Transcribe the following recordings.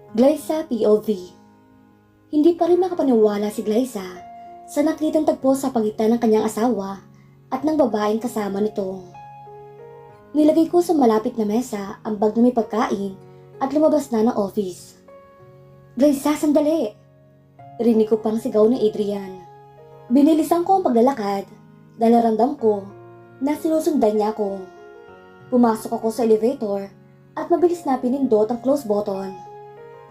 Glyza POV. Hindi pa rin makapaniwala si Glyza sa nakitang tagpo sa pagitan ng kanyang asawa at ng babaeng kasama nito. Nilagay ko sa malapit na mesa ang bag na may pagkain at lumabas na ng office. Glyza, sandali! Rinig ko pang sigaw ni Adrian. Binilisan ko ang paglalakad dahil ramdam ko na sinusundan niya ako. Pumasok ako sa elevator at mabilis na pinindot ang close button.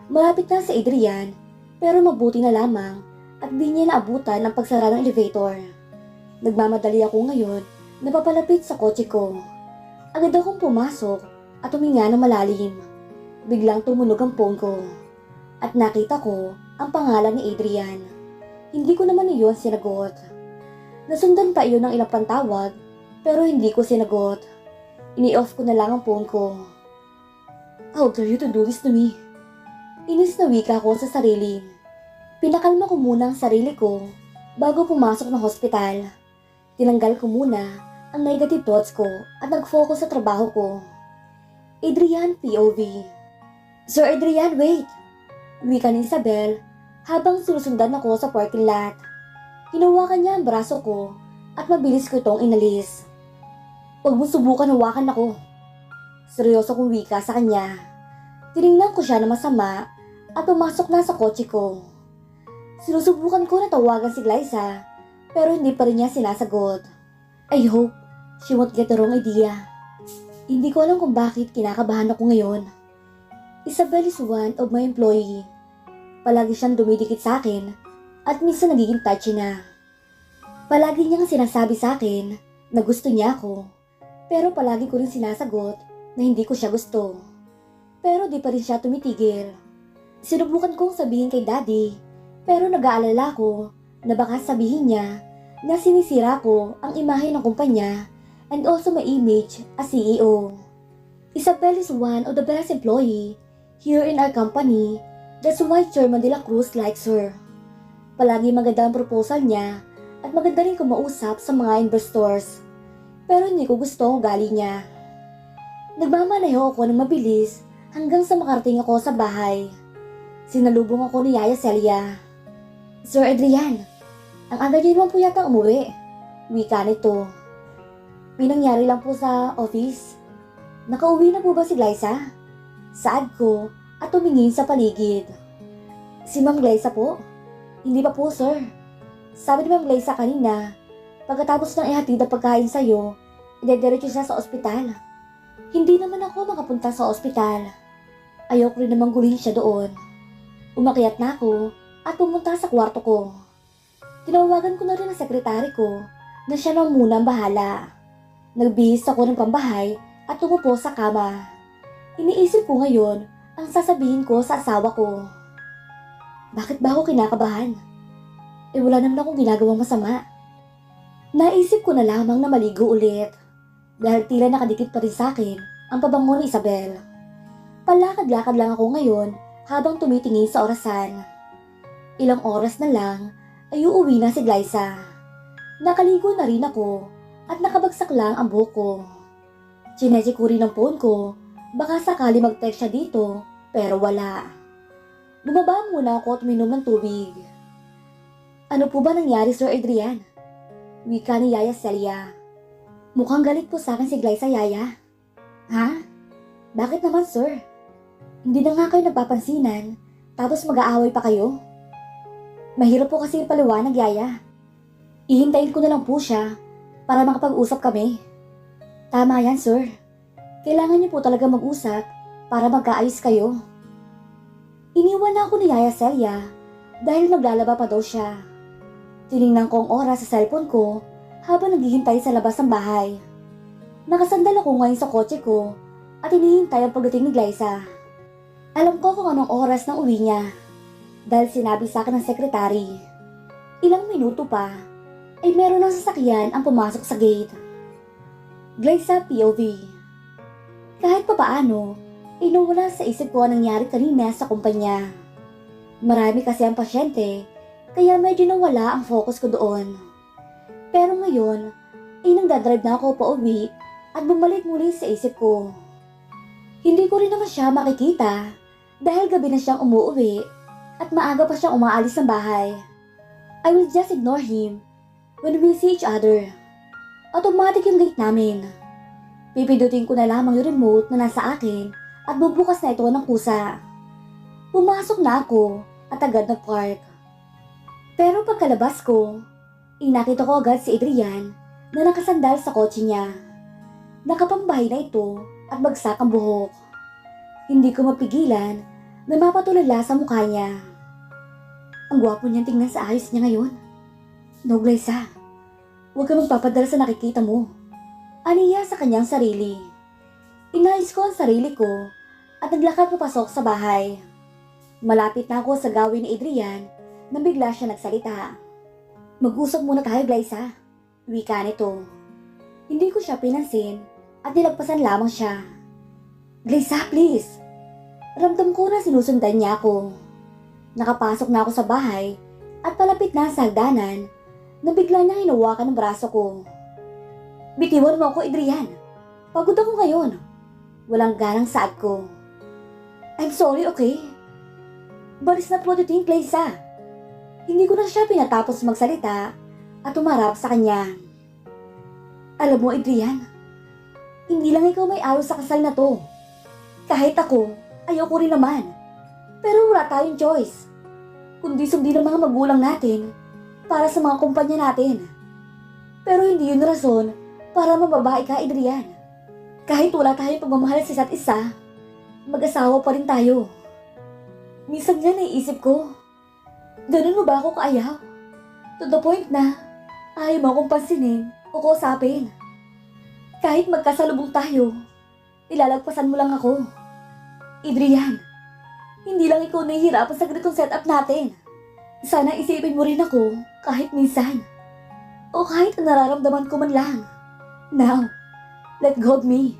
Malapit na si Adrian pero mabuti na lamang at di niya naabutan ang pagsara ng elevator. Nagmamadali ako ngayon na papalapit sa kotse ko. Agad akong pumasok at huminga ng malalim. Biglang tumunog ang phone ko at nakita ko ang pangalan ni Adrian. Hindi ko naman iyon sinagot. Nasundan pa iyon ng ilang pantawag pero hindi ko sinagot. Ini-off ko na lang ang phone ko. How dare you to do this to me? Inis na wika ko sa sarili. Pinakalma ko muna ang sarili ko bago pumasok ng hospital. Tinanggal ko muna ang negative thoughts ko at nag-focus sa trabaho ko. Adrian POV. Sir Adrian, wait! Wika ni Isabel habang sinusundan ako sa parking lot. Hinawakan niya ang braso ko at mabilis ko itong inalis. Huwag mo subukan hawakan ako. Seryoso kong wika sa kanya. Tinignan ko siya na masama at pumasok na sa kotse ko. Sinusubukan ko na tawagan si Glyza pero hindi pa rin niya sinasagot. I hope she won't get the wrong idea. Hindi ko alam kung bakit kinakabahan ako ngayon. Isabel is one of my employee. Palagi siyang dumidikit sa akin at minsan nagiging touchy na. Palagi niyang sinasabi sa akin na gusto niya ako pero palagi ko rin sinasagot na hindi ko siya gusto. Pero di pa rin siya tumitigil. Sinubukan kong sabihin kay Daddy pero nag-aalala ko na baka sabihin niya na sinisira ko ang imahe ng kumpanya and also my image as CEO. Isabel is one of the best employee here in our company. That's why Chairman De La Cruz likes her. Palagi maganda ang proposal niya at maganda rin kumausap sa mga investors. Pero hindi ko gusto ang ugali niya. Nagmamaneho ako ng mabilis hanggang sa makarating ako sa bahay. Sinalubong ako ni Yaya Celia. Sir Adrian, ang aga niyo naman po yata umuwi. Wika nito. Pinangyari lang po sa office. Nakauwi na po ba si Glyza? Saad ko at tumingin sa paligid. Si Ma'am Glyza po? Hindi pa po, sir. Sabi ni Ma'am Glyza kanina, pagkatapos ng ihatid ang pagkain sa'yo, idediretso siya sa ospital. Hindi naman ako makapunta sa ospital. Ayoko rin namang gulin siya doon. Umakyat na ako at pumunta sa kwarto ko. Tinawagan ko na rin ang sekretary ko na siya na muna ang bahala. Nagbihis ako ng pambahay at tumupo sa kama. Iniisip ko ngayon ang sasabihin ko sa asawa ko. Bakit ba ako kinakabahan? Wala naman akong ginagawang masama. Naisip ko na lamang na maligo ulit dahil tila nakadikit pa rin sa akin ang pabango ni Isabel. Palakad-lakad lang ako ngayon habang tumitingin sa orasan. Ilang oras na lang ay uuwi na si Glyza. Nakaligo na rin ako at nakabagsak lang ang buhok ko. Chineche ko rin ang phone ko, baka sakali mag-text siya dito, pero wala. Bumaba muna ako at uminom ng tubig. Ano po ba nangyari, Sir Adrian? Wika ni Yaya Celia. Mukhang galit po sa akin si Glyza, Yaya. Ha? Bakit naman, sir? Hindi na nga kayo nagpapansinan, tapos mag-aaway pa kayo? Mahirap po kasi paliwanag, Yaya. Ihintayin ko na lang po siya para makapag-usap kami. Tama yan, sir. Kailangan niyo po talaga mag-usap para magkaayos kayo. Iniwan na ako ni Yaya Celia dahil maglalaba pa daw siya. Tiningnan ko ang oras sa cellphone ko habang naghihintay sa labas ng bahay. Nakasandal ako ngayon sa kotse ko at hinihintay ang pagdating ni Glyza. Alam ko kung anong oras ng uwi niya dahil sinabi sa akin ng sekretary. Ilang minuto pa ay meron ng sasakyan ang pumasok sa gate. Glyza POV. Kahit papaano, nawala sa isip ko ang nangyari kanina sa kumpanya. Marami kasi ang pasyente, kaya medyo nawala ang focus ko doon. Pero ngayon, nagdadrive na ako pa uwi at bumalik muli sa isip ko. Hindi ko rin naman siya makikita Dahil gabi na siyang umuwi at maaga pa siyang umaalis ng bahay. I will just ignore him when we see each other. Automatic yung gate namin. Pipindutin ko na lamang yung remote na nasa akin at bubukas na ito ng kusa. Pumasok na ako at agad nag-park. Pero pagkalabas ko, nakita ko agad si Adrian na nakasandal sa kotse niya. Nakapambahay na ito at bagsak ang buhok. Hindi ko mapigilan na mapatulala sa mukha niya. Ang gwapo niyang tingnan sa ayos niya ngayon. No, Glyza, huwag ka magpapadala sa nakikita mo. Aniya sa kanyang sarili. Inayos ko ang sarili ko at naglakad papasok sa bahay. Malapit na ako sa gawin ni Adrian nang bigla siya nagsalita. Mag-usap muna tayo, Glyza. Wika nito. Hindi ko siya pinansin at nilagpasan lamang siya. Glyza, please. Ramdam ko na sinusundan niya ako. Nakapasok na ako sa bahay at palapit na sa hagdanan na bigla niya hinawakan ng braso ko. Bitiwan mo ako, Adrian. Pagod ako ngayon. Walang ganang saad ko. I'm sorry, okay? Balis na po ito yung Glyza. Hindi ko na siya pinatapos magsalita at umarap sa kanya. Alam mo, Adrian, hindi lang ikaw may araw sa kasal na to. Kahit ako, ayoko rin naman. Pero wala tayong choice. Kundi sundin ng mga magulang natin para sa mga kumpanya natin. Pero hindi yun rason para mababae ka, Adrian. Kahit wala tayong pagmamahal sa isa't isa, mag-asawa pa rin tayo. Minsan nga naiisip ko, ganun mo ba ako kaayaw? To the point na ayaw mo akong pansinin o kausapin. Kahit magkasalubong tayo, ilalagpasan mo lang ako. Adrian, hindi lang ikaw nahihirapan sa ganitong setup natin. Sana isipin mo rin ako kahit minsan. O kahit ang nararamdaman ko man lang. Now, let go of me.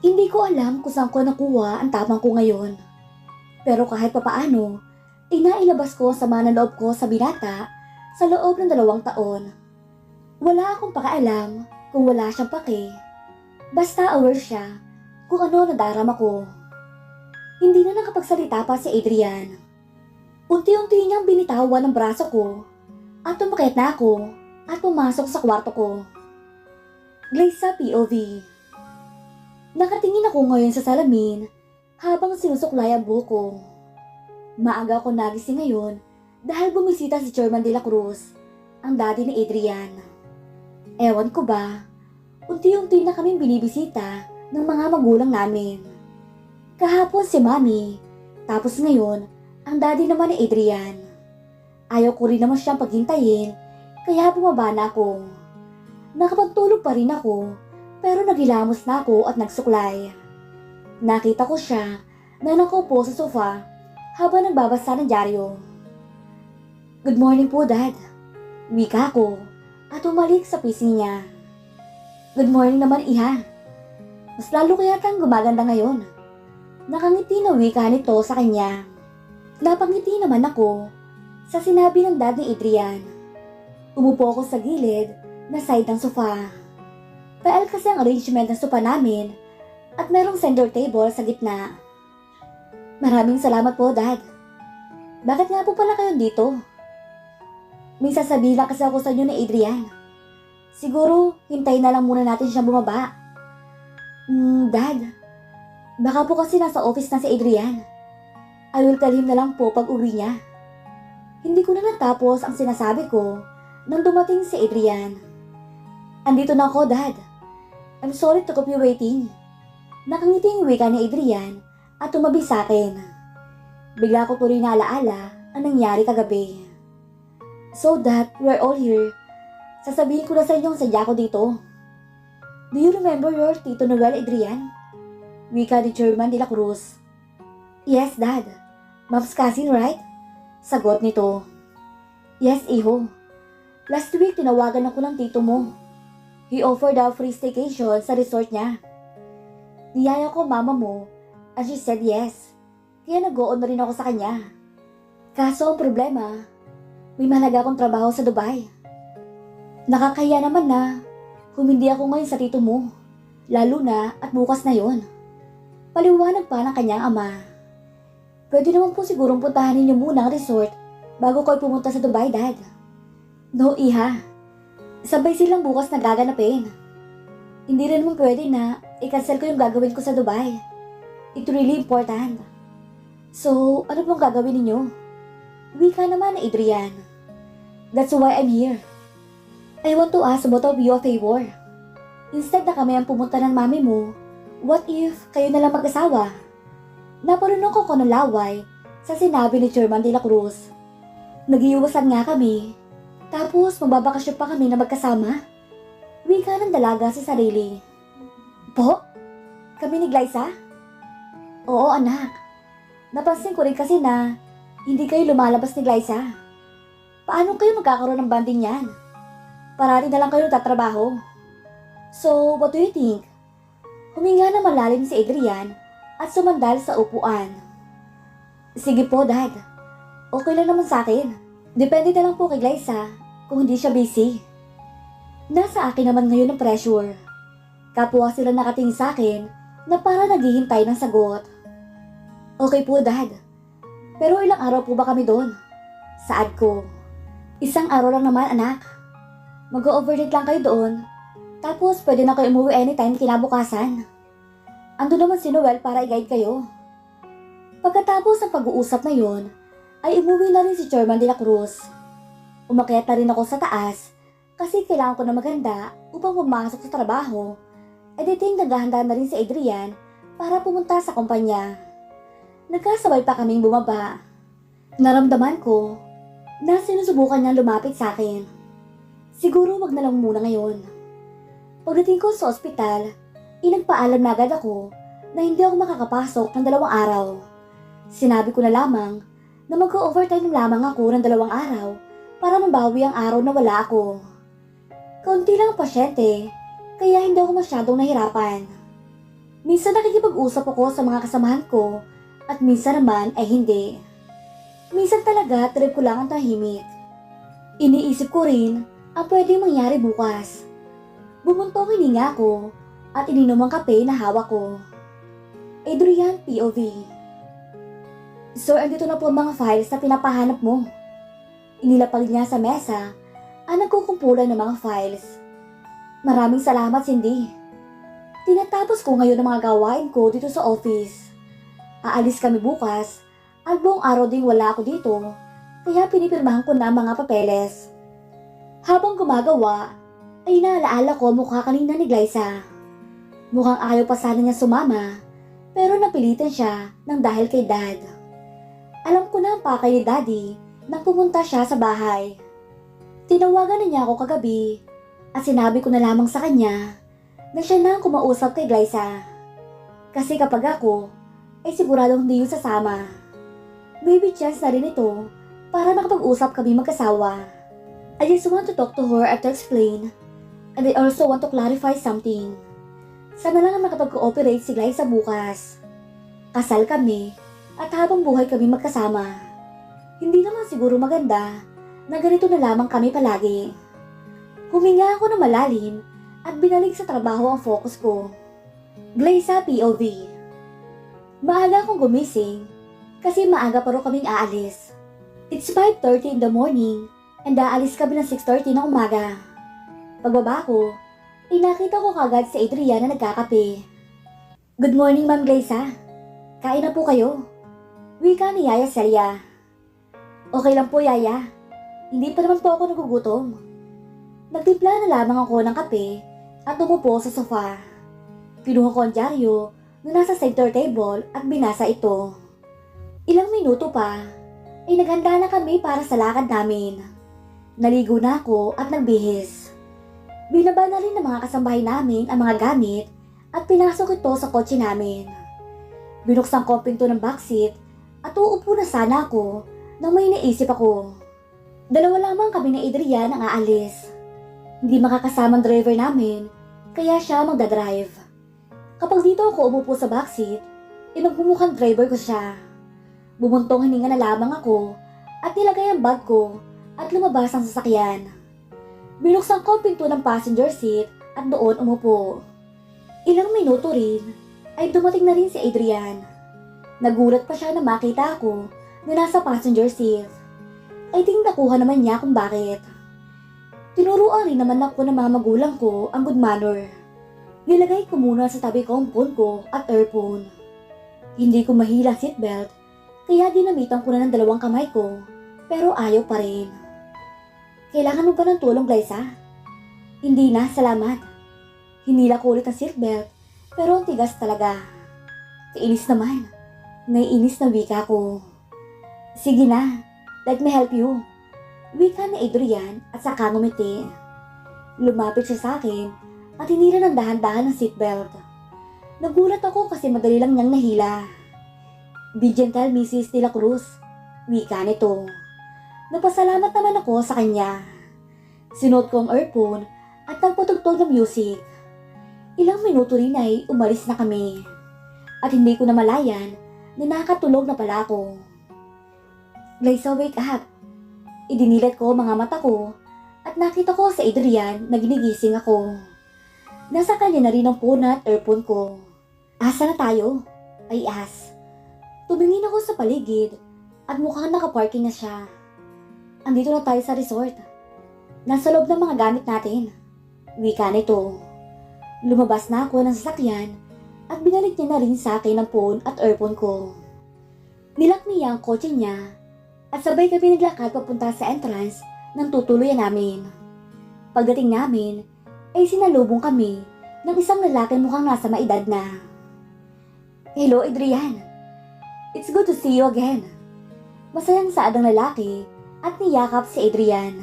Hindi ko alam kung saan ko nakuha ang tapang ko ngayon. Pero kahit papaano, inailabas ko sa sama ng loob ko sa binata sa loob ng 2 taon. Wala akong pakialam kung wala siyang pake. Basta aware siya kung ano nadarama ko. Hindi na nakapagsalita pa si Adrian. Unti-unti niyang binitawan ang braso ko at tumakit na ako at pumasok sa kwarto ko. Glyza POV. Nakatingin ako ngayon sa salamin habang sinusuklay ang buhok ko. Maaga ako nagising ngayon dahil bumisita si Chairman de la Cruz, ang daddy ni Adrian. Ewan ko ba, unti-unti na kaming binibisita ng mga magulang namin. Kahapon si Mami, tapos ngayon, ang daddy naman ni Adrian. Ayaw ko rin naman siyang paghintayin, kaya bumaba na ako. Nakapagtulog pa rin ako, pero naghilamos na ako at nagsuklay. Nakita ko siya na nakaupo sa sofa habang nagbabasa ng dyaryo. Good morning po, Dad. Wika ko at umalik sa PC niya. Good morning naman, Iha. Mas lalo kaya kang gumaganda ngayon. Nakangiti na wika nito sa kanya. Napangiti naman ako sa sinabi ng dad ni Adrian. Umupo ako sa gilid na side ng sofa. Paal kasi ang arrangement ng sofa namin at merong center table sa gitna. Maraming salamat po, Dad. Bakit nga po pala kayo dito? May sasabihin lang kasi ako sa inyo ni Adrian. Siguro, hintayin na lang muna natin siyang bumaba. Dad, baka po kasi nasa office na si Adrian. I will tell him na lang po pag uwi niya. Hindi ko na natapos ang sinasabi ko nang dumating si Adrian. Andito na ako, Dad. I'm sorry to keep you waiting. Nakangiti ang wika ni Adrian at tumabi sa akin. Bigla ko tuloy na alaala ang nangyari kagabi. So that we're all here, sasabihin ko na sa inyo ang sadya ko dito. Do you remember your Tito Noel, Adrian? Wika ni Chairman de la Cruz. Yes, Dad. Mom's cousin, right? Sagot nito. Yes, Iho. Last week, tinawagan ako ng tito mo. He offered a free staycation sa resort niya. Niyaya ko mama mo, and she said yes. Kaya nag-go-on na rin ako sa kanya. Kaso ang problema, may mahalaga akong trabaho sa Dubai. Nakakahiya naman na humindi ako ngayon sa tito mo, lalo na at bukas na yon. Paliwanag pa ng kanyang ama. Pwede naman po sigurong puntahan ninyo muna ang resort bago kayo pumunta sa Dubai, Dad. No, Iha. Sabay silang bukas na gaganapin. Hindi rin naman pwede na i-cancel ko yung gagawin ko sa Dubai. It's really important. So, ano pong gagawin ninyo? Wika naman na Adrian. That's why I'm here. I want to ask both of you a favor. Instead na kami ang pumunta ng mami mo, what if kayo na lang mag-asawa? Naparunong ko ng laway sa sinabi ni Chairman de la Cruz. Nag-iwasan nga kami, tapos magbabakasyon pa kami na magkasama. Wika ng dalaga sa sarili. Po? Kami ni Glyza? Oo, anak. Napansin ko rin kasi na hindi kayo lumalabas ni Glyza. Paano kayo magkakaroon ng banding yan? Parati na lang kayo nagtatrabaho. So, what do you think? Huminga na malalim si Adrian at sumandal sa upuan. Sige po, Dad. Okay lang naman sa akin. Depende na lang po kay Glyza kung hindi siya busy. Nasa akin naman ngayon ang pressure. Kapwa sila nakatingin sa akin na para naghihintay ng sagot. Okay po, Dad. Pero ilang araw po ba kami doon? Saad ko. Isang araw lang naman, anak. Mag-overnight lang kayo doon. Tapos pwede na kayo umuwi anytime kinabukasan. Ando naman si Noel para i-guide kayo. Pagkatapos ng pag-uusap na yon, ay umuwi na rin si Chairman de la Cruz. Umakyat na rin ako sa taas kasi kailangan ko na maganda upang pumasok sa trabaho. Editing naghahanda na rin si Adrian para pumunta sa kumpanya. Nagkasabay pa kaming bumaba. Naramdaman ko na sinusubukan niya lumapit sa akin. Siguro wag na lang muna ngayon. Pagdating ko sa ospital, inagpaalam na agad ako na hindi ako makakapasok ng 2 araw. Sinabi ko na lamang na mag-overtime lamang ako ng 2 araw para mabawi ang araw na wala ako. Kaunti lang ang pasyente, kaya hindi ako masyadong nahirapan. Minsan nakikipag-usap ako sa mga kasamahan ko at minsan naman ay hindi. Minsan talaga trip ko lang ang tahimik. Iniisip ko rin ang pwedeng mangyari bukas. Bumuntong hininga ko at ininom ang kape na hawak ko. Adrian POV. Sir, andito na po ang mga files na pinapahanap mo. Inilapag niya sa mesa ang nagkukumpulan ng mga files. Maraming salamat, Cindy. Tinatapos ko ngayon ang mga gawain ko dito sa office. Aalis kami bukas at buong araw ding wala ako dito, kaya pinipirmahan ko na ang mga papeles. Habang gumagawa, ay naalaala ko mukha kanina ni Glyza. Mukhang ayaw pa sana niya sumama, pero napilitan siya ng dahil kay Dad. Alam ko na ang pakay ni Daddy nang pumunta siya sa bahay. Tinawagan na niya ako kagabi at sinabi ko na lamang sa kanya na siya na ang kumausap kay Glyza. Kasi kapag ako, ay siguradong hindi yun sasama. Maybe chance na rin ito para makapag-usap kami mag-asawa. I just want to talk to her at to explain, and I also want to clarify something. Sana lang makapag-cooperate si Glyza bukas. Kasal kami at habang buhay kami magkasama. Hindi naman siguro maganda na ganito na lamang kami palagi. Huminga ako ng malalim at binalik sa trabaho ang focus ko. Glyza POV. Maaga akong gumising kasi maaga pa rin kaming aalis. It's 5:30 in the morning and aalis kami ng 6:30 ng umaga. Pagbaba ko, nakita ko kagad si Adrian na nagkakape. Good morning, Ma'am Glyza. Kain na po kayo. Wika ni Yaya Celia. Okay lang po, Yaya. Hindi pa naman po ako nagugutom. Nagtimpla na lamang ako ng kape at umupo sa sofa. Kinuha ko ang dyaryo na nasa center table at binasa ito. Ilang minuto pa, ay naghanda na kami para sa lakad namin. Naligo na ako at nagbihis. Binaba na rin ng mga kasambahay namin ang mga gamit at pinasok ito sa kotse namin. Binuksan ko ang pinto ng backseat at uupo na sana ako nang may naisip ako. 2 lamang kami ni Adrian ang aalis. Hindi makakasama ang driver namin, kaya siya magdadrive. Kapag dito ako umupo sa backseat, magmumukhang driver ko siya. Bumuntong hininga na lamang ako at nilagay ang bag ko at lumabas ang sasakyan. Binuksan ko ang pinto ng passenger seat at doon umupo. Ilang minuto rin ay dumating na rin si Adrian. Nagulat pa siya na makita ako na nasa passenger seat. I think nakuha naman niya kung bakit. Tinuruan rin naman ako ng mga magulang ko ang good manner. Nilagay ko muna sa tabi ko ang phone ko at earphone. Hindi ko mahila seatbelt, kaya dinamitan ko na ng 2 kamay ko, pero ayaw pa rin. Kailangan mo ba ng tulong, Glyza? Hindi na, salamat. Hinila ko ulit ang seatbelt, pero ang tigas talaga. Kainis naman. Naiinis na wika ko. Sige na, let me help you. Wika ni Adrian at saka ngumiti. Lumapit siya sa akin at hinila ng dahan-dahan ng seatbelt. Nagulat ako kasi madali lang niyang nahila. Be gentle, Mrs. De La Cruz. Wika nito. Napasalamat naman ako sa kanya. Sinuot ko ang earphone at nagpatugtog ng music. Ilang minuto rin ay umalis na kami. At hindi ko namalayan na nakatulog na pala ako. Glyza, wake up. Idinilat ko mga mata ko at nakita ko sa Adrian na ginigising ako. Nasa kanya na rin ang phone at earphone ko. Asa na tayo? I asked. Tumingin ako sa paligid at mukhang nakaparking na siya. Andito na tayo sa resort. Nasa loob ng mga gamit natin. Wika nito. Lumabas na ako ng sasakyan at binalik niya na rin sa akin ang phone at earphone ko. Nilak niya ang kotse niya at sabay kami naglakad papunta sa entrance ng tutuluyan namin. Pagdating namin ay sinalubong kami ng isang lalaki mukhang nasa maedad na. Hello, Adrian. It's good to see you again. Masayang saad ang lalaki at niyakap si Adrian.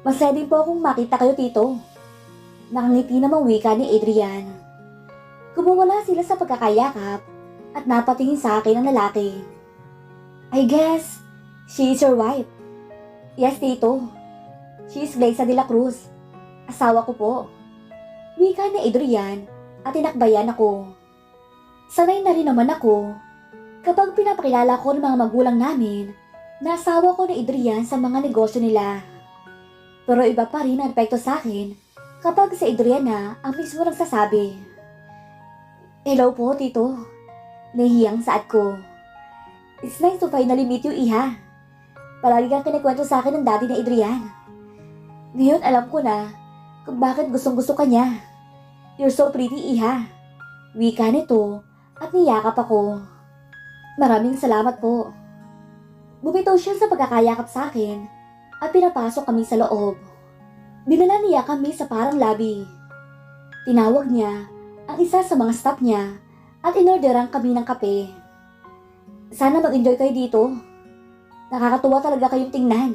Masaya din po akong makita kayo, Tito. Nakangiti namang wika ni Adrian. Kumawala sila sa pagkakayakap at napatingin sa akin ang lalaki. I guess she is your wife. Yes, Tito. She is Glyza De La Cruz. Asawa ko po. Wika ni Adrian at tinakbayan ako. Sanay na rin naman ako kapag pinapakilala ko ng mga magulang namin na asawa ko ni Adrian sa mga negosyo nila. Pero iba pa rin ang epekto sa akin kapag si Adriana ang mismo nagsasabi. Hello po, Tito. Nahihiyang saad ko. It's nice to finally meet you, Iha. Palagi kang kinikwento sa akin ng daddy ni Adrian. Ngayon alam ko na kung bakit gustong-gusto ka niya. You're so pretty, Iha. Wika nito at niyakap ako. Maraming salamat po. Bumitaw siya sa pagkakayakap sa akin at pinapasok kami sa loob. Dinala niya kami sa parang lobby. Tinawag niya ang isa sa mga staff niya at inorderan kami ng kape. Sana mag-enjoy kayo dito. Nakakatuwa talaga kayong tingnan.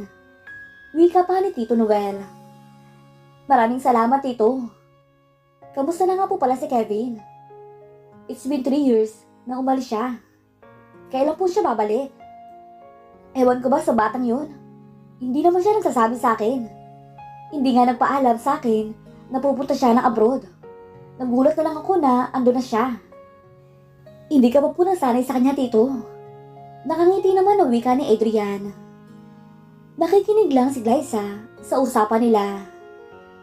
Wika pa ni Tito Noel. Maraming salamat, Tito. Kamusta na nga po pala si Kevin? It's been 3 years na umalis siya. Kailan po siya babalik? Ewan ko ba sa batang yun? Hindi naman siya nagsasabi sa akin. Hindi nga nagpaalam sa akin na pupunta siya ng abroad. Nagulat na lang ako na ando na siya. Hindi ka pa po nasanay sa kanya, Tito. Nakangiti naman ang wika ni Adrian. Nakikinig lang si Glyza sa usapan nila.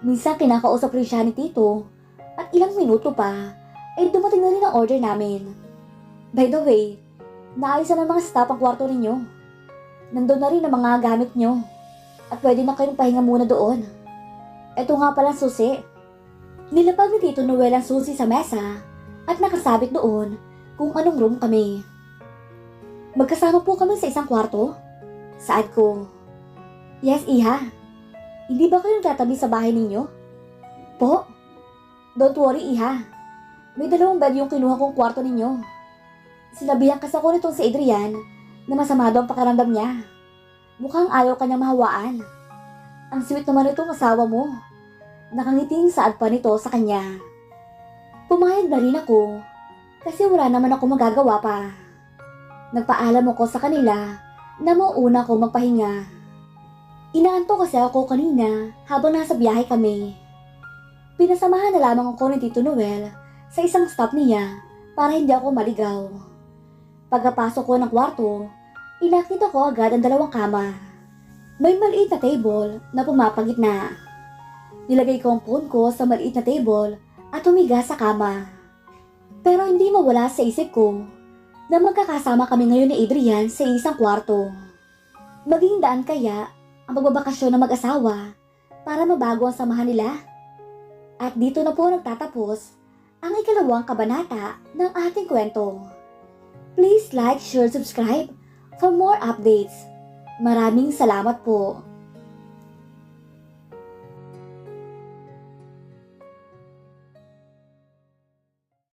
Minsan kinakausap rin siya ni Tito at ilang minuto pa ay dumating na rin ang order namin. By the way, naayos na ng mga staff ang kwarto ninyo. Nandun na rin ang mga gamit nyo at pwede na kayong pahinga muna doon. Ito nga pala susi. Nilapag ni Tito Noel ang susi sa mesa at nakasabit doon kung anong room kami. Magkasama po kami sa isang kwarto? Saad ko. Yes, Iha. Hindi ba kayo nagtatabi sa bahay ninyo? Po? Don't worry, Iha. May 2 bed yung kinuha kong kwarto ninyo. Sinabihan kasi ako nitong si Adrian na masama daw ang pakiramdam niya. Mukhang ayaw kanyang mahawaan. Ang sweet naman itong asawa mo. Nakangiting saad pa nito sa kanya. Pumayag na rin ako kasi wala naman ako magagawa pa. Nagpaalam ako sa kanila na mauuna ko magpahinga. Inaanto kasi ako kanina habang nasa biyahe kami. Pinasamahan na lamang ako ni Tito Noel sa isang stop niya para hindi ako maligaw. Pagkapasok ko ng kwarto, inakita ko agad ang 2 kama. May maliit na table na pumapagitna. Nilagay ko ang phone ko sa maliit na table at humiga sa kama. Pero hindi mawala sa isip ko na magkakasama kami ngayon ni Adrian sa isang kwarto. Maging daan kaya ang magbabakasyon ng mag-asawa para mabago ang samahan nila? At dito na po nagtatapos ang ikalawang kabanata ng ating kwento. Please like, share, subscribe for more updates. Maraming salamat po.